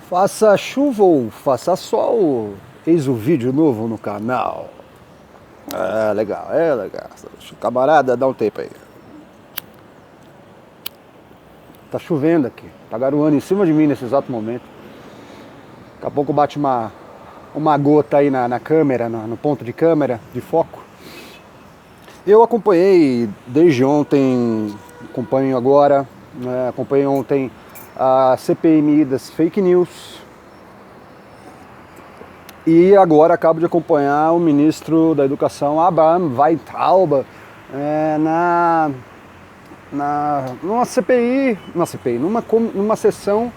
Faça chuva ou faça sol, eis o vídeo novo no canal. É legal, é legal. Camarada, dá um tempo aí. Tá chovendo aqui, tá garoando em cima de mim nesse exato momento. Daqui a pouco bate uma gota aí na câmera, no ponto de câmera, de foco. Eu acompanhei desde ontem, acompanho agora, acompanhei ontem a CPMI das fake news. E agora acabo de acompanhar o ministro da Educação, Abraham Weintraub, numa CPI, numa sessão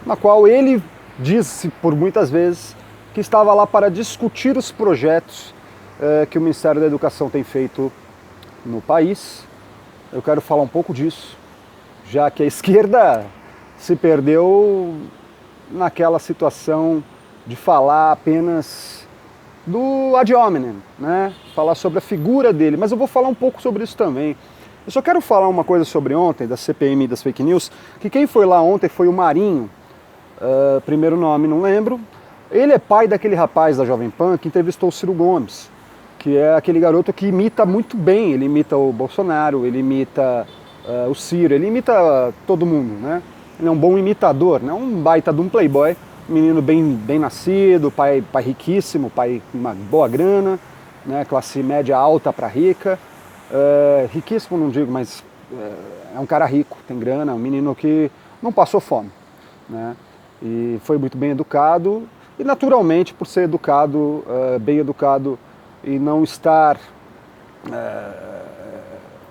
na qual ele disse por muitas vezes que estava lá para discutir os projetos que o Ministério da Educação tem feito no país. Eu quero falar um pouco disso, já que a esquerda se perdeu naquela situação de falar apenas do ad hominem, né? Falar sobre a figura dele, mas eu vou falar um pouco sobre isso também. Eu só quero falar uma coisa sobre ontem, da CPMI das fake news, que quem foi lá ontem foi o Marinho, primeiro nome não lembro. Ele é pai daquele rapaz da Jovem Pan que entrevistou o Ciro Gomes, que é aquele garoto que imita muito bem, ele imita o Bolsonaro, ele imita o Ciro, ele imita todo mundo, né? Ele é um bom imitador, né? Um baita de um playboy, menino bem nascido, pai riquíssimo, pai com uma boa grana, né? Classe média alta para rica. Riquíssimo não digo, mas é um cara rico, tem grana, um menino que não passou fome, né? E foi muito bem educado, e naturalmente por ser educado, bem educado e não estar...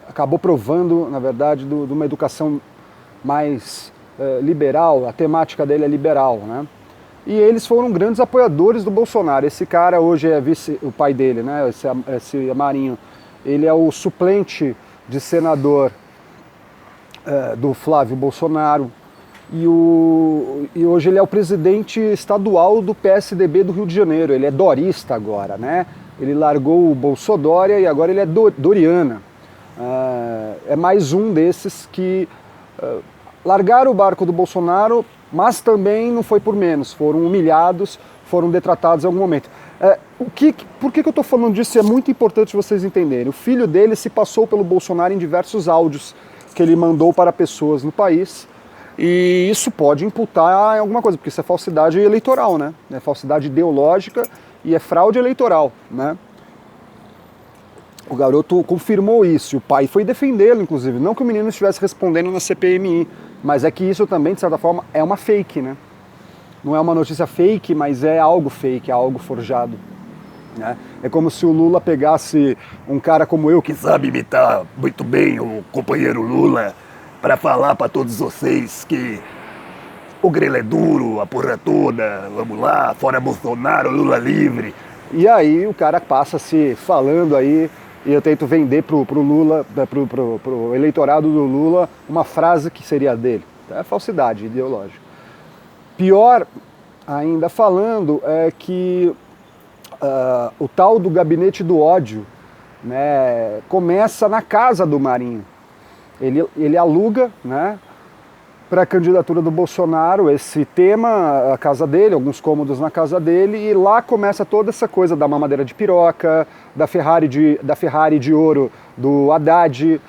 acabou provando, na verdade, de uma educação mais liberal, a temática dele é liberal, né? E eles foram grandes apoiadores do Bolsonaro. Esse cara hoje é o pai dele, né? Esse Marinho, ele é o suplente de senador do Flávio Bolsonaro e hoje ele é o presidente estadual do PSDB do Rio de Janeiro. Ele é dorista agora, né? Ele largou o Bolsodória e agora ele é doriana. É mais um desses que largaram o barco do Bolsonaro, mas também não foi por menos, foram humilhados, foram detratados em algum momento. Por que eu estou falando disso? É muito importante vocês entenderem. O filho dele se passou pelo Bolsonaro em diversos áudios que ele mandou para pessoas no país, e isso pode imputar em alguma coisa, porque isso é falsidade eleitoral, né? É falsidade ideológica e é fraude eleitoral, né? O garoto confirmou isso, e o pai foi defendê-lo, inclusive. Não que o menino estivesse respondendo na CPMI, mas é que isso também, de certa forma, é uma fake, né? Não é uma notícia fake, mas é algo fake, é algo forjado, né? É como se o Lula pegasse um cara como eu, que sabe imitar muito bem o companheiro Lula, para falar para todos vocês que o grelo é duro, a porra toda, vamos lá, fora Bolsonaro, Lula livre. E aí o cara passa se falando aí, e eu tento vender pro Lula, pro eleitorado do Lula, uma frase que seria dele. É falsidade ideológica. Pior ainda falando é que o tal do gabinete do ódio, né, começa na casa do Marinho. Ele aluga, né, para a candidatura do Bolsonaro esse tema, a casa dele, alguns cômodos na casa dele, e lá começa toda essa coisa da mamadeira de piroca, da Ferrari de ouro do Haddad,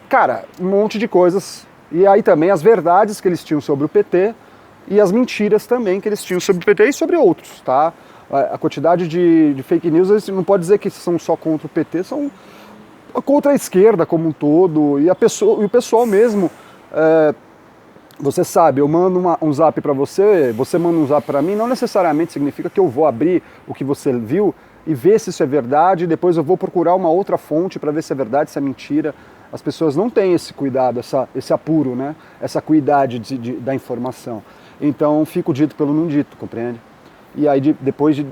cara, um monte de coisas. E aí também as verdades que eles tinham sobre o PT e as mentiras também que eles tinham sobre o PT e sobre outros, tá? A quantidade de fake news, não pode dizer que são só contra o PT, são contra a esquerda como um todo, e o pessoal mesmo. Você sabe, eu mando um zap para você, você manda um zap para mim, não necessariamente significa que eu vou abrir o que você viu e ver se isso é verdade, e depois eu vou procurar uma outra fonte para ver se é verdade, se é mentira. As pessoas não têm esse cuidado, esse apuro, né? Essa cuidade da informação. Então fico dito pelo não dito, compreende? E aí depois de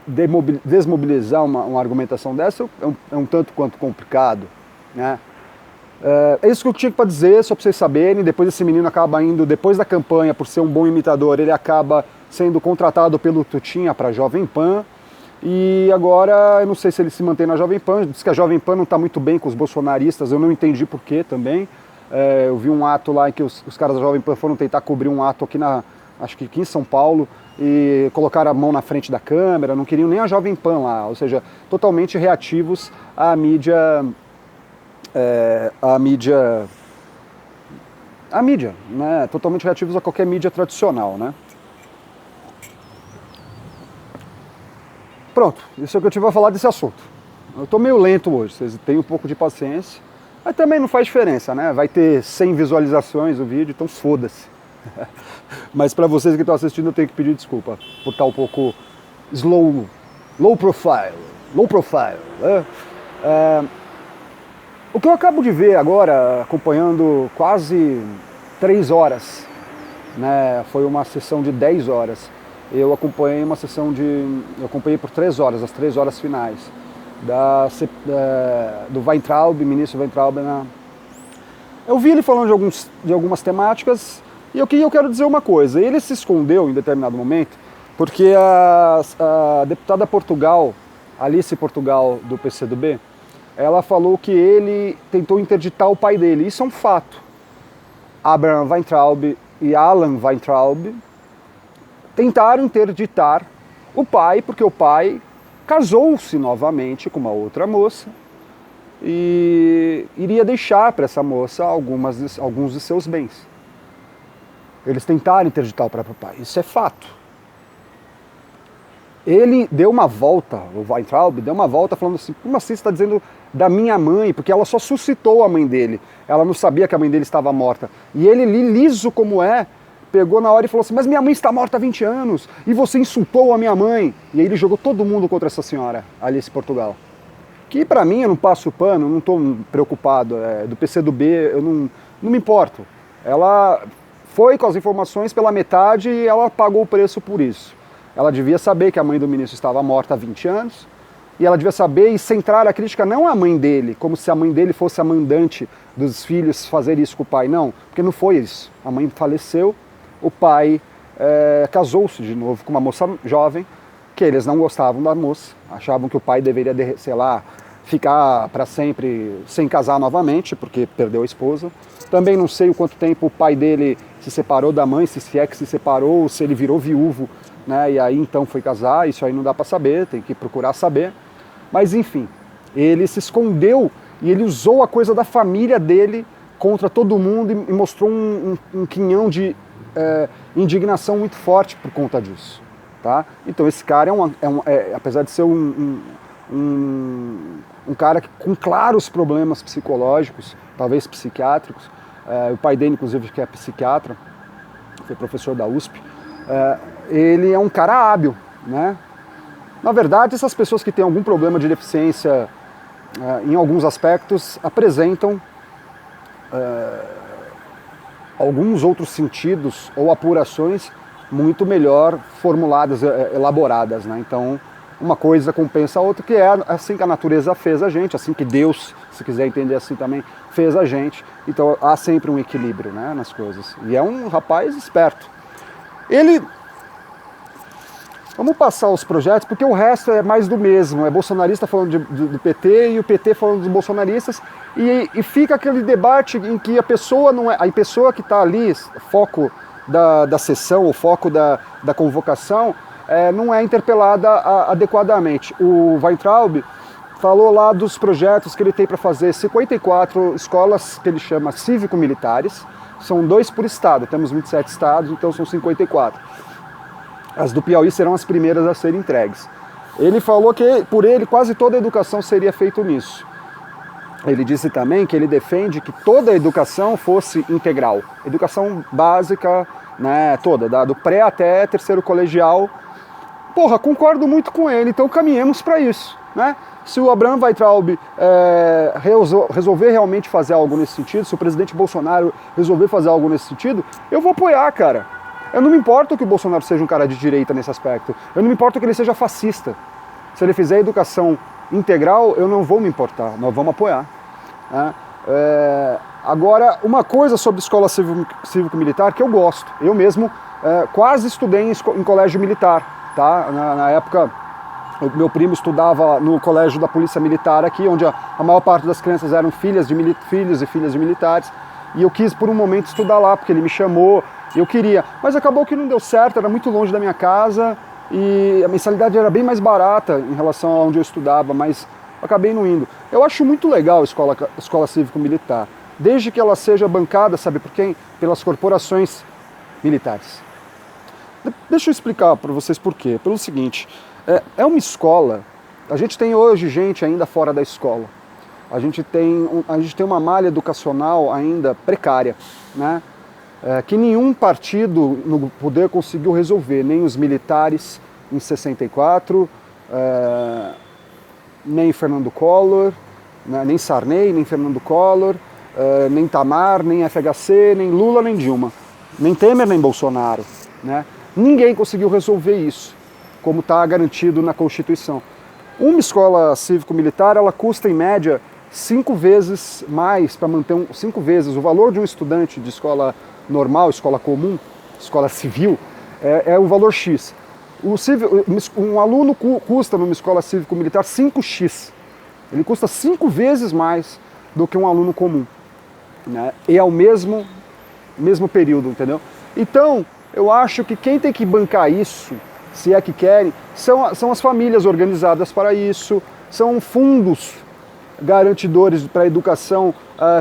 desmobilizar uma argumentação dessa é um tanto quanto complicado, né? É isso que eu tinha para dizer, só para vocês saberem. Depois esse menino acaba indo, depois da campanha, por ser um bom imitador, ele acaba sendo contratado pelo Tutinha para a Jovem Pan. E agora, eu não sei se ele se mantém na Jovem Pan, diz que a Jovem Pan não está muito bem com os bolsonaristas, eu não entendi porquê também. Eu vi um ato lá em que os caras da Jovem Pan foram tentar cobrir um ato aqui acho que aqui em São Paulo, e colocaram a mão na frente da câmera, não queriam nem a Jovem Pan lá, ou seja, totalmente reativos à mídia, né? Totalmente reativos a qualquer mídia tradicional, né? Pronto, isso é o que eu tive a falar desse assunto. Eu estou meio lento hoje, vocês têm um pouco de paciência, mas também não faz diferença, né? Vai ter 100 visualizações o vídeo, então foda-se. Mas para vocês que estão assistindo, eu tenho que pedir desculpa por estar um pouco low profile. Né? O que eu acabo de ver agora, acompanhando quase 3 horas, né? Foi uma sessão de 10 horas. Eu acompanhei uma sessão eu acompanhei por 3 horas, as 3 horas finais, do Weintraub, ministro Weintraub. Eu vi ele falando de algumas temáticas, e aqui eu quero dizer uma coisa: ele se escondeu em determinado momento, porque a deputada Portugal, Alice Portugal, do PCdoB, ela falou que ele tentou interditar o pai dele. Isso é um fato. Abraham Weintraub e Alan Weintraub tentaram interditar o pai, porque o pai casou-se novamente com uma outra moça e iria deixar para essa moça alguns de seus bens. Eles tentaram interditar o próprio pai, isso é fato. Ele deu uma volta, o Weintraub deu uma volta falando assim: como assim você está dizendo da minha mãe? Porque ela só suscitou a mãe dele, ela não sabia que a mãe dele estava morta. E ele, liso como é, pegou na hora e falou assim: mas minha mãe está morta há 20 anos e você insultou a minha mãe. E aí ele jogou todo mundo contra essa senhora, Alice Portugal. Que pra mim, eu não passo pano, não estou preocupado, do PCdoB, eu não me importo. Ela foi com as informações pela metade e ela pagou o preço por isso. Ela devia saber que a mãe do ministro estava morta há 20 anos, e ela devia saber e centrar a crítica não à mãe dele, como se a mãe dele fosse a mandante dos filhos fazer isso com o pai. Não, porque não foi isso. A mãe faleceu, o pai casou-se de novo com uma moça jovem, que eles não gostavam da moça, achavam que o pai deveria, sei lá, ficar para sempre sem casar novamente, porque perdeu a esposa. Também não sei o quanto tempo o pai dele se separou da mãe, se é que se separou, se ele virou viúvo, né, e aí então foi casar. Isso aí não dá para saber, tem que procurar saber. Mas enfim, ele se escondeu e ele usou a coisa da família dele contra todo mundo e mostrou um quinhão de indignação muito forte por conta disso. Tá? Então esse cara apesar de ser um cara com claros problemas psicológicos, talvez psiquiátricos, o pai dele inclusive que é psiquiatra, foi professor da USP, ele é um cara hábil, né? Na verdade, essas pessoas que têm algum problema de deficiência em alguns aspectos apresentam alguns outros sentidos ou apurações muito melhor formuladas, elaboradas, né? Então, uma coisa compensa a outra, que é assim que a natureza fez a gente, assim que Deus, se quiser entender assim também, fez a gente. Então, há sempre um equilíbrio, né, nas coisas. E é um rapaz esperto. Vamos passar os projetos, porque o resto é mais do mesmo. É bolsonarista falando do PT e o PT falando dos bolsonaristas. E fica aquele debate em que a pessoa não é. A pessoa que está ali, foco da sessão, o foco da convocação, não é interpelada adequadamente. O Weintraub falou lá dos projetos que ele tem para fazer 54 escolas que ele chama cívico-militares. São 2 por estado, temos 27 estados, então são 54. As do Piauí serão as primeiras a serem entregues. Ele falou que, por ele, quase toda a educação seria feita nisso. Ele disse também que ele defende que toda a educação fosse integral. Educação básica, né, toda, do pré até terceiro colegial. Porra, concordo muito com ele, então caminhemos para isso, né? Se o Abraham Weintraub resolver realmente fazer algo nesse sentido, se o presidente Bolsonaro resolver fazer algo nesse sentido, eu vou apoiar, cara. Eu não me importo que o Bolsonaro seja um cara de direita nesse aspecto. Eu não me importo que ele seja fascista. Se ele fizer educação integral, eu não vou me importar. Nós vamos apoiar. Né? Agora, uma coisa sobre escola cívico-militar que eu gosto. Eu mesmo quase estudei em colégio militar. Tá? Na época, meu primo estudava no colégio da Polícia Militar aqui, onde a maior parte das crianças eram filhos e filhas de militares. E eu quis, por um momento, estudar lá, porque ele me chamou. Eu queria, mas acabou que não deu certo, era muito longe da minha casa e a mensalidade era bem mais barata em relação a onde eu estudava, mas acabei não indo. Eu acho muito legal a escola cívico-militar, desde que ela seja bancada, sabe por quem? Pelas corporações militares. Deixa eu explicar para vocês por quê. Pelo seguinte, é uma escola, a gente tem hoje gente ainda fora da escola, a gente tem uma malha educacional ainda precária, né? Que nenhum partido no poder conseguiu resolver, nem os militares em 64, nem Fernando Collor, né, nem Sarney, nem Fernando Collor, nem Itamar, nem FHC, nem Lula, nem Dilma, nem Temer, nem Bolsonaro. Né? Ninguém conseguiu resolver isso, como está garantido na Constituição. Uma escola cívico-militar, ela custa em média 5 vezes mais para manter 5 vezes o valor de um estudante de escola normal, escola comum, escola civil, é o valor X. Um aluno custa numa escola cívico-militar 5x. Ele custa 5 vezes mais do que um aluno comum. Né? E é o mesmo período, entendeu? Então, eu acho que quem tem que bancar isso, se é que querem, são as famílias organizadas para isso, são fundos garantidores para a educação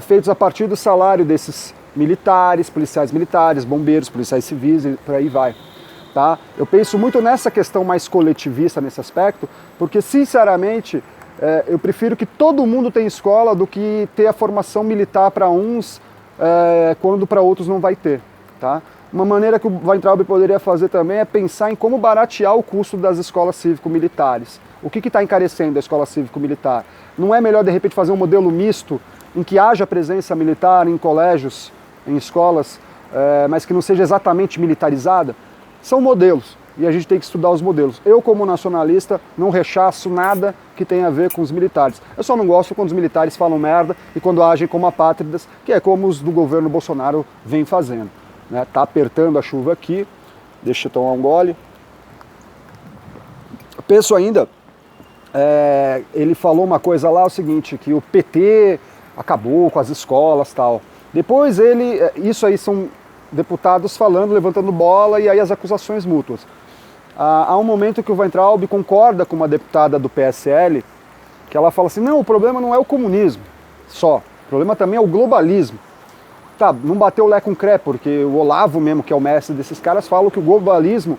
feitos a partir do salário desses militares, policiais militares, bombeiros, policiais civis e por aí vai. Tá? Eu penso muito nessa questão mais coletivista nesse aspecto, porque sinceramente eu prefiro que todo mundo tenha escola do que ter a formação militar para uns quando para outros não vai ter. Tá? Uma maneira que o Weintraub poderia fazer também é pensar em como baratear o custo das escolas cívico-militares. O que está encarecendo a escola cívico-militar? Não é melhor, de repente, fazer um modelo misto em que haja presença militar em colégios, em escolas, mas que não seja exatamente militarizada? São modelos e a gente tem que estudar os modelos. Eu, como nacionalista, não rechaço nada que tenha a ver com os militares. Eu só não gosto quando os militares falam merda e quando agem como apátridas, que é como os do governo Bolsonaro vem fazendo. Né? Tá apertando a chuva aqui, deixa eu tomar um gole. Eu penso ainda, ele falou uma coisa lá, o seguinte, que o PT acabou com as escolas e tal. Depois isso aí são deputados falando, levantando bola e aí as acusações mútuas. Há um momento que o Weintraub concorda com uma deputada do PSL, que ela fala assim, não, o problema não é o comunismo só, o problema também é o globalismo. Tá, não bateu lé com cré, porque o Olavo mesmo, que é o mestre desses caras, fala que o globalismo,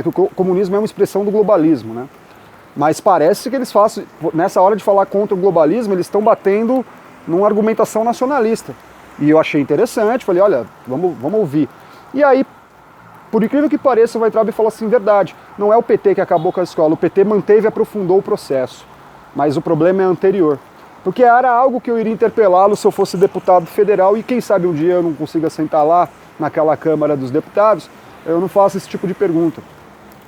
que o comunismo é uma expressão do globalismo, né? Mas parece que eles fazem, nessa hora de falar contra o globalismo, eles estão batendo numa argumentação nacionalista. E eu achei interessante, falei, olha, vamos ouvir. E aí, por incrível que pareça, o Weintraub falou assim, verdade, não é o PT que acabou com a escola, o PT manteve e aprofundou o processo, mas o problema é anterior. Porque era algo que eu iria interpelá-lo se eu fosse deputado federal e quem sabe um dia eu não consiga sentar lá naquela Câmara dos Deputados, eu não faço esse tipo de pergunta.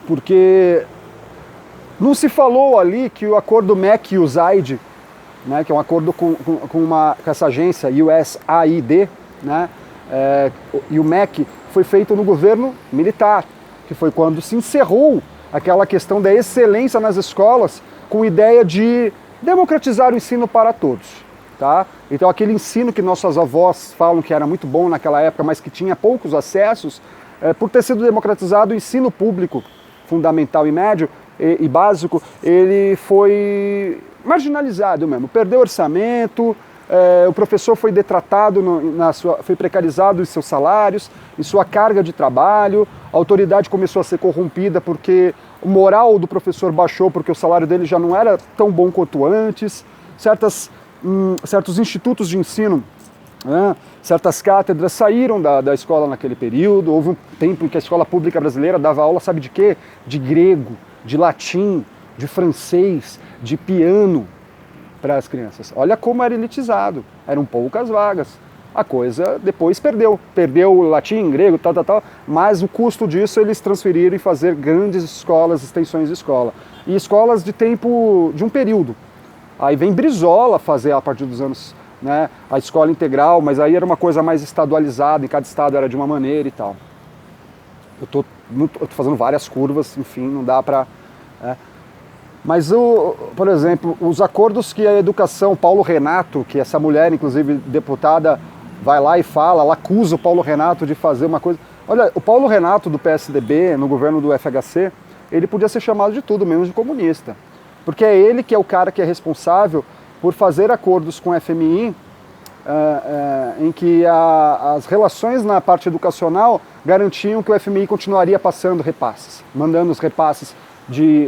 Porque não se falou ali que o acordo MEC-USAID, né, que é um acordo com essa agência USAID, né, e o MEC foi feito no governo militar, que foi quando se encerrou aquela questão da excelência nas escolas com ideia de democratizar o ensino para todos. Tá? Então aquele ensino que nossas avós falam que era muito bom naquela época, mas que tinha poucos acessos, por ter sido democratizado, o ensino público fundamental e médio e básico, ele foi marginalizado mesmo, perdeu orçamento, o professor foi detratado, foi precarizado em seus salários, em sua carga de trabalho, a autoridade começou a ser corrompida porque o moral do professor baixou porque o salário dele já não era tão bom quanto antes, certos institutos de ensino, né, certas cátedras saíram da escola naquele período, houve um tempo em que a escola pública brasileira dava aula, sabe de quê? De grego, de latim, de francês, de piano para as crianças. Olha como era elitizado, eram poucas vagas. A coisa depois perdeu o latim, grego, tal, mas o custo disso eles transferiram e fazer grandes escolas, extensões de escola. E escolas de tempo, de um período. Aí vem Brizola fazer a partir dos anos, né, a escola integral, mas aí era uma coisa mais estadualizada, em cada estado era de uma maneira e tal. Eu tô fazendo várias curvas, enfim, não dá para... Mas, por exemplo, os acordos que a educação, Paulo Renato, que essa mulher, inclusive deputada, vai lá e fala, ela acusa o Paulo Renato de fazer uma coisa... Olha, o Paulo Renato do PSDB, no governo do FHC, ele podia ser chamado de tudo, menos de comunista. Porque é ele que é o cara que é responsável por fazer acordos com o FMI, em que as relações na parte educacional garantiam que o FMI continuaria passando repasses, mandando os repasses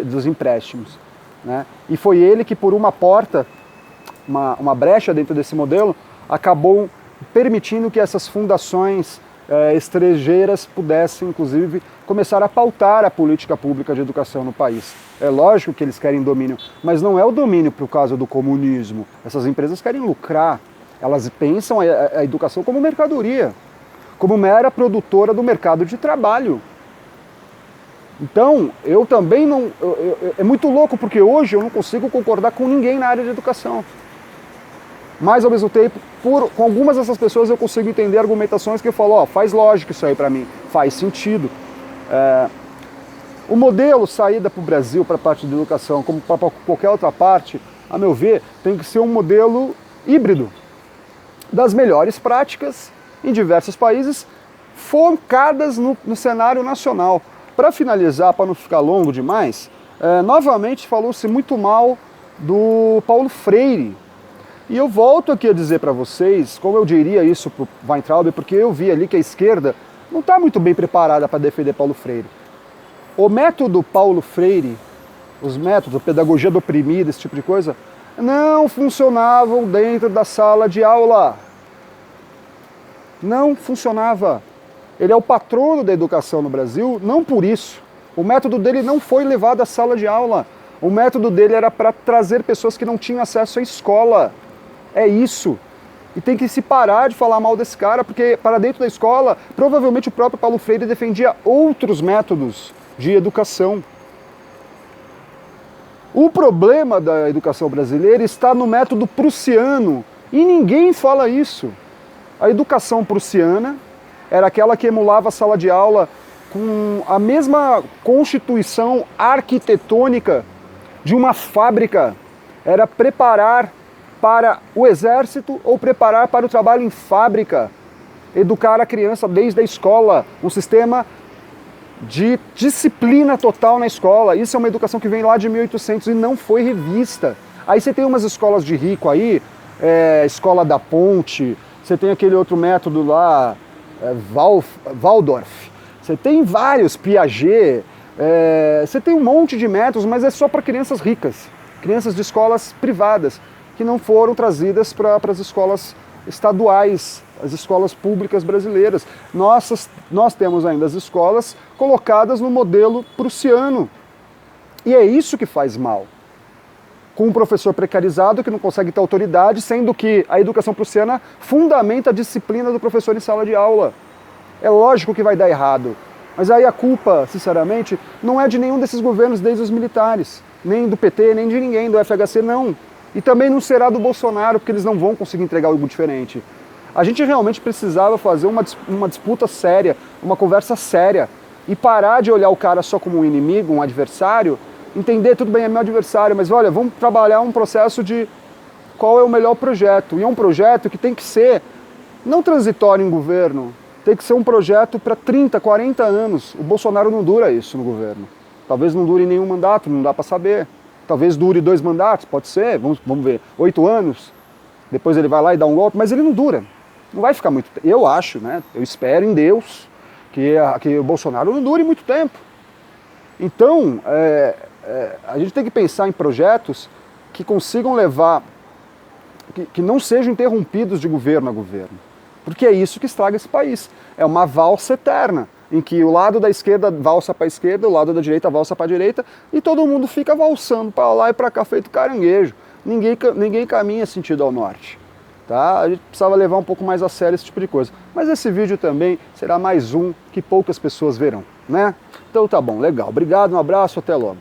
dos empréstimos, né? E foi ele que, por uma porta, uma brecha dentro desse modelo, acabou permitindo que essas fundações estrangeiras pudessem, inclusive, começar a pautar a política pública de educação no país. É lógico que eles querem domínio, mas não é o domínio por causa do comunismo. Essas empresas querem lucrar. Elas pensam a educação como mercadoria, como mera produtora do mercado de trabalho. Então, eu também não... é muito louco, porque hoje eu não consigo concordar com ninguém na área de educação. Mas, ao mesmo tempo, com algumas dessas pessoas eu consigo entender argumentações que eu falo, faz lógica isso aí para mim, faz sentido. O modelo saída para o Brasil, para a parte de educação, como para qualquer outra parte, a meu ver, tem que ser um modelo híbrido, das melhores práticas em diversos países, focadas no cenário nacional. Para finalizar, para não ficar longo demais, novamente falou-se muito mal do Paulo Freire. E eu volto aqui a dizer para vocês, como eu diria isso para o Weintraub, porque eu vi ali que a esquerda não está muito bem preparada para defender Paulo Freire. O método Paulo Freire, os métodos, a pedagogia do oprimido, esse tipo de coisa, não funcionavam dentro da sala de aula. Não funcionava. Ele é o patrono da educação no Brasil, não por isso. O método dele não foi levado à sala de aula. O método dele era para trazer pessoas que não tinham acesso à escola. É isso. E tem que se parar de falar mal desse cara, porque para dentro da escola, provavelmente o próprio Paulo Freire defendia outros métodos de educação. O problema da educação brasileira está no método prussiano, e ninguém fala isso. A educação prussiana era aquela que emulava a sala de aula com a mesma constituição arquitetônica de uma fábrica. Era preparar para o exército ou preparar para o trabalho em fábrica. Educar a criança desde a escola, um sistema de disciplina total na escola. Isso é uma educação que vem lá de 1800 e não foi revista. Aí você tem umas escolas de rico aí, Escola da Ponte, você tem aquele outro método lá, Waldorf, você tem vários, Piaget, você tem um monte de métodos, mas é só para crianças ricas, crianças de escolas privadas, que não foram trazidas para as escolas estaduais, as escolas públicas brasileiras. Nós temos ainda as escolas colocadas no modelo prussiano. E é isso que faz mal. Com um professor precarizado que não consegue ter autoridade, sendo que a educação prussiana fundamenta a disciplina do professor em sala de aula. É lógico que vai dar errado. Mas aí a culpa, sinceramente, não é de nenhum desses governos, desde os militares, nem do PT, nem de ninguém, do FHC, não. E também não será do Bolsonaro, porque eles não vão conseguir entregar algo diferente. A gente realmente precisava fazer uma disputa séria, uma conversa séria, e parar de olhar o cara só como um inimigo, um adversário, entender, tudo bem, é meu adversário, mas olha, vamos trabalhar um processo de qual é o melhor projeto. E é um projeto que tem que ser não transitório em governo, tem que ser um projeto para 30, 40 anos. O Bolsonaro não dura isso no governo. Talvez não dure nenhum mandato, não dá para saber. Talvez dure 2 mandatos, pode ser, vamos ver, 8 anos, depois ele vai lá e dá um golpe, mas ele não dura, não vai ficar muito tempo. Eu acho, né, eu espero em Deus que o Bolsonaro não dure muito tempo. Então, a gente tem que pensar em projetos que consigam levar, que não sejam interrompidos de governo a governo, porque é isso que estraga esse país, é uma valsa eterna, em que o lado da esquerda valsa para a esquerda, o lado da direita valsa para a direita, e todo mundo fica valsando para lá e para cá feito caranguejo. Ninguém caminha sentido ao norte. Tá? A gente precisava levar um pouco mais a sério esse tipo de coisa. Mas esse vídeo também será mais um que poucas pessoas verão, né? Então tá bom, legal. Obrigado, um abraço, até logo.